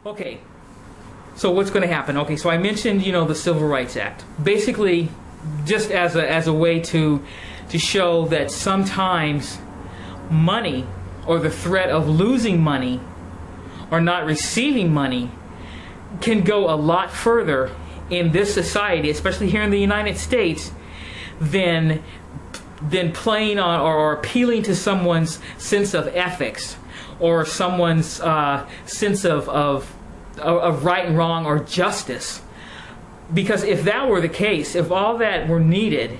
Okay, so what's going to happen? Okay, so I mentioned, the Civil Rights Act. Basically, just as a way to show that sometimes money or the threat of losing money or not receiving money can go a lot further in this society, especially here in the United States, than playing on or appealing to someone's sense of ethics or someone's sense of right and wrong or justice. Because if that were the case, if all that were needed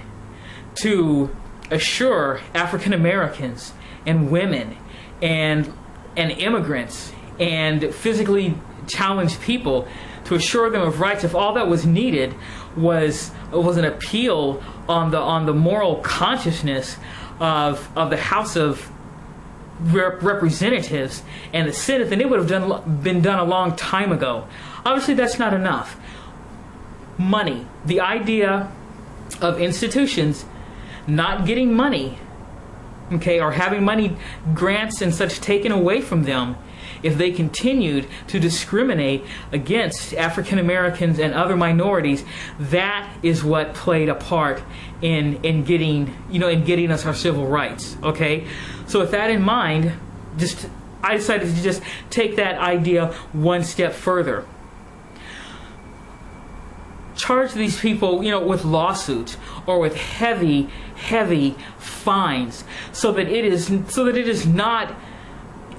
to assure African Americans and women and immigrants and physically challenged people to assure them of rights, if all that was needed was an appeal on the moral consciousness of the House of Representatives and the Senate, then it would have been done a long time ago. Obviously, that's not enough. Money, the idea of institutions not getting money, okay, or having money grants and such taken away from them if they continued to discriminate against African Americans and other minorities, that is what played a part in getting us our civil rights. Okay, so with that in mind, I decided to just take that idea one step further. Charge these people, with lawsuits or with heavy fines, so that it is not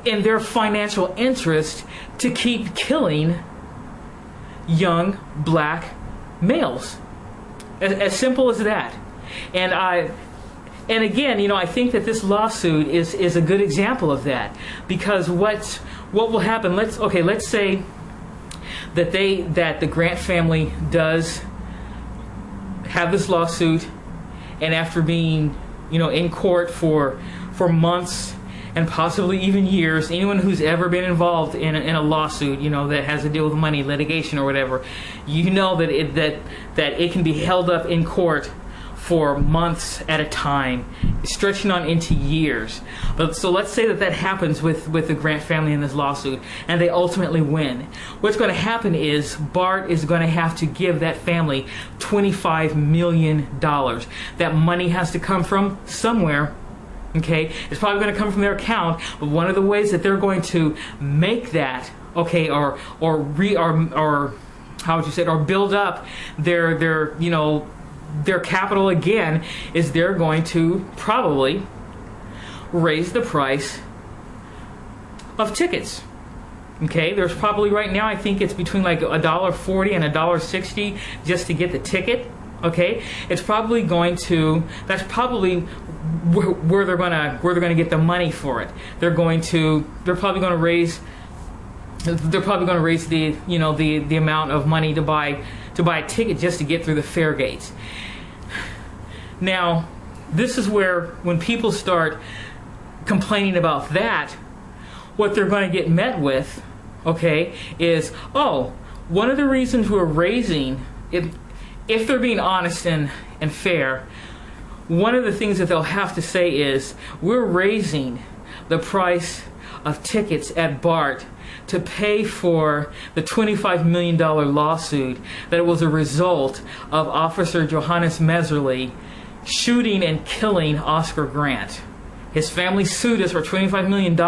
in their financial interest to keep killing young black males. As simple as that. And again, I think that this lawsuit is a good example of that, because what will happen? Let's say that the Grant family does have this lawsuit, and after being in court for months and possibly even years, anyone who's ever been involved in a lawsuit, that has to deal with money, litigation, or whatever, that it can be held up in court for months at a time, stretching on into years. But so let's say that happens with the Grant family in this lawsuit, and they ultimately win. What's going to happen is Bart is going to have to give that family $25 million. That money has to come from somewhere. Okay, it's probably going to come from their account, but one of the ways that they're going to make that, okay, or how would you say it, or build up their capital again, is they're going to probably raise the price of tickets. Okay, there's probably right now, I think it's between like $1.40 and $1.60 just to get the ticket. Okay, it's probably that's probably where they're gonna get the money for it. They're probably gonna raise the the amount of money to buy a ticket just to get through the fare gates. Now, this is where, when people start complaining about that, what they're going to get met with, okay, is, one of the reasons we're raising, if they're being honest and fair, one of the things that they'll have to say is, we're raising the price of tickets at BART to pay for the $25 million lawsuit that was a result of Officer Johannes Meserly shooting and killing Oscar Grant. His family sued us for $25 million,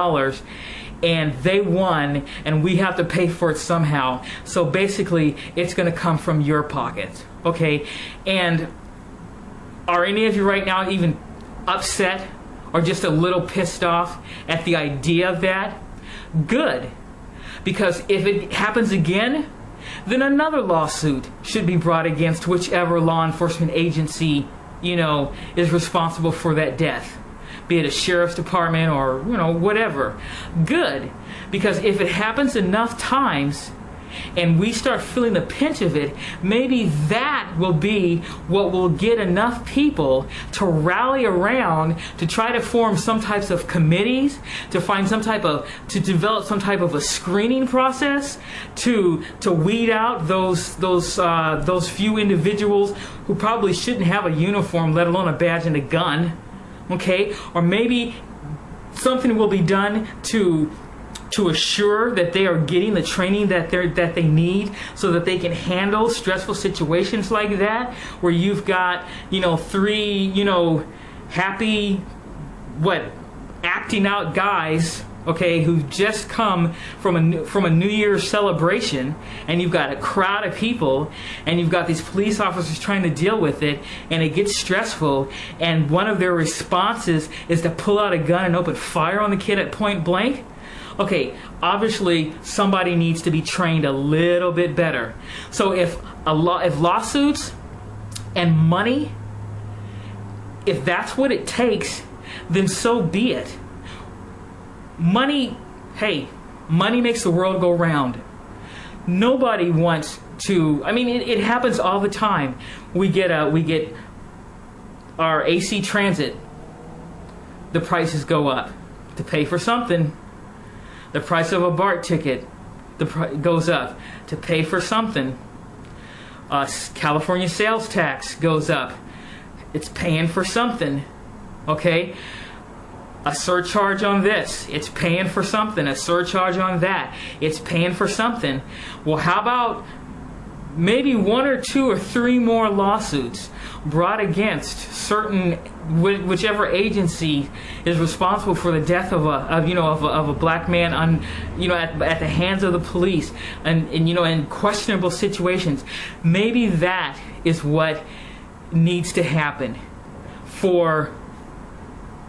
and they won, and we have to pay for it somehow. So basically, it's going to come from your pocket. Okay? And are any of you right now even upset or just a little pissed off at the idea of that? Good. Because if it happens again, then another lawsuit should be brought against whichever law enforcement agency, is responsible for that death. Be it a sheriff's department or, whatever. Good. Because if it happens enough times and we start feeling the pinch of it, maybe that will be what will get enough people to rally around to try to form some types of committees, to develop some type of a screening process to weed out those few individuals who probably shouldn't have a uniform, let alone a badge and a gun. Okay? Or maybe something will be done to to assure that they are getting the training that they need so that they can handle stressful situations like that, where you've got, three, happy, acting out guys, okay, who've just come from a New Year's celebration, and you've got a crowd of people, and you've got these police officers trying to deal with it, and it gets stressful, and one of their responses is to pull out a gun and open fire on the kid at point blank. Okay, obviously somebody needs to be trained a little bit better. So if lawsuits and money, if that's what it takes, then so be it. Money makes the world go round. Nobody wants to, it happens all the time. We get our AC Transit, the prices go up to pay for something. The price of a BART ticket goes up to pay for something. California sales tax goes up. It's paying for something. Okay? A surcharge on this, it's paying for something. A surcharge on that, it's paying for something. Well, how about maybe 1 or 2 or 3 more lawsuits brought against certain, whichever agency is responsible for the death of a black man at the hands of the police, and in questionable situations. Maybe that is what needs to happen for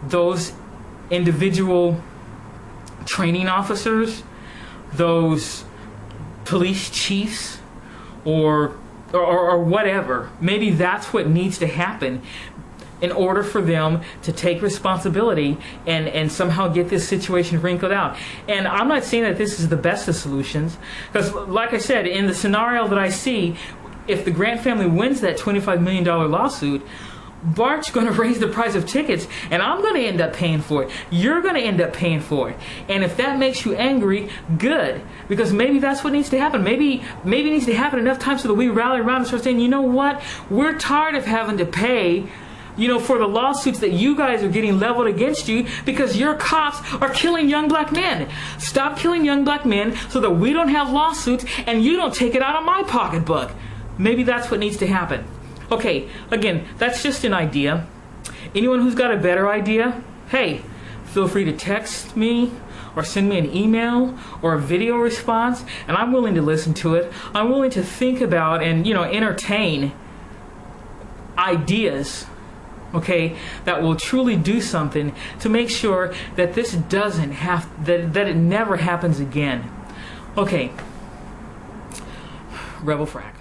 those individual training officers, those police chiefs, or whatever. Maybe that's what needs to happen in order for them to take responsibility and somehow get this situation wrinkled out. And I'm not saying that this is the best of solutions, because like I said, in the scenario that I see, if the Grant family wins that $25 million lawsuit, BART's going to raise the price of tickets, and I'm going to end up paying for it. You're going to end up paying for it. And if that makes you angry, good, because maybe that's what needs to happen. Maybe it needs to happen enough times so that we rally around and start saying, you know what, we're tired of having to pay for the lawsuits that you guys are getting leveled against you because your cops are killing young black men. Stop killing young black men so that we don't have lawsuits and you don't take it out of my pocketbook. Maybe that's what needs to happen. Okay, again, that's just an idea. Anyone who's got a better idea, hey, feel free to text me or send me an email or a video response, and I'm willing to listen to it. I'm willing to think about and, entertain ideas, okay, that will truly do something to make sure that this doesn't that it never happens again. Okay, rebel frak.